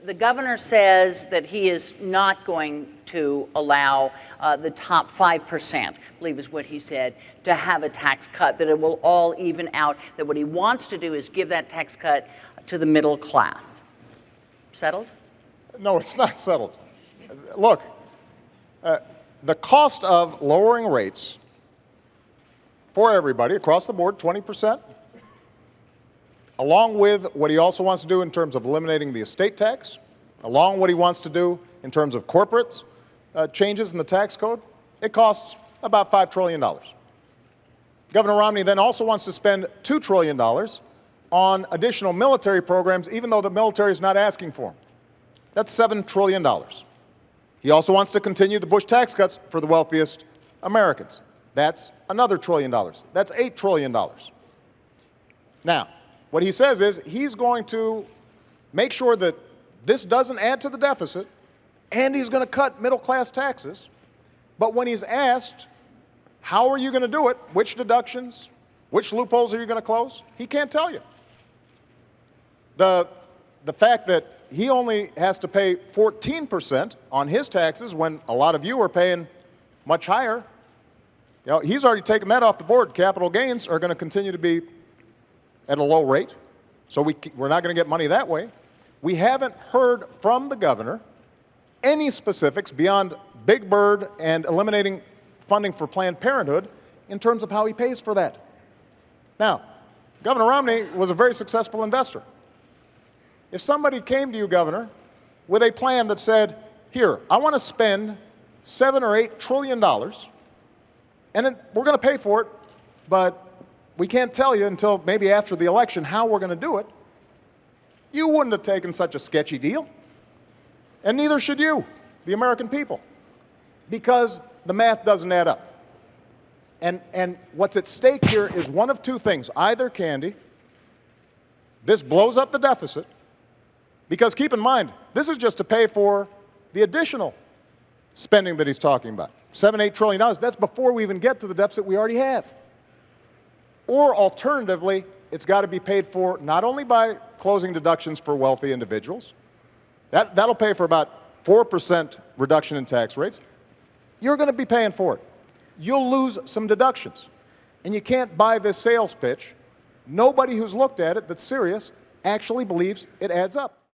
The governor says that he is not going to allow the top 5%, I believe is what he said, to have a tax cut, that it will all even out, that what he wants to do is give that tax cut to the middle class. Settled? No, it's not settled. Look, the cost of lowering rates for everybody across the board, 20%, along with what he also wants to do in terms of eliminating the estate tax, along with what he wants to do in terms of corporate changes in the tax code, it costs about $5 trillion. Governor Romney then also wants to spend $2 trillion on additional military programs, even though the military is not asking for them. That's $7 trillion. He also wants to continue the Bush tax cuts for the wealthiest Americans. That's another $1 trillion. That's $8 trillion. Now, what he says is he's going to make sure that this doesn't add to the deficit, and he's going to cut middle-class taxes. But when he's asked, how are you going to do it, which deductions, which loopholes are you going to close, he can't tell you. The fact that he only has to pay 14% on his taxes when a lot of you are paying much higher, you know, he's already taken that off the board. Capital gains are going to continue to be at a low rate, so we're not going to get money that way. We haven't heard from the governor any specifics beyond Big Bird and eliminating funding for Planned Parenthood in terms of how he pays for that. Now, Governor Romney was a very successful investor. If somebody came to you, Governor, with a plan that said, here, I want to spend $7 or $8 trillion, and we're going to pay for it, but we can't tell you until maybe after the election how we're going to do it, you wouldn't have taken such a sketchy deal. And neither should you, the American people, because the math doesn't add up. And what's at stake here is one of two things. Either, Candy, this blows up the deficit, because keep in mind, this is just to pay for the additional spending that he's talking about. $7, $8 trillion, that's before we even get to the deficit we already have. Or alternatively, it's got to be paid for not only by closing deductions for wealthy individuals, that'll pay for about 4% reduction in tax rates. You're going to be paying for it. You'll lose some deductions. And you can't buy this sales pitch. Nobody who's looked at it that's serious actually believes it adds up.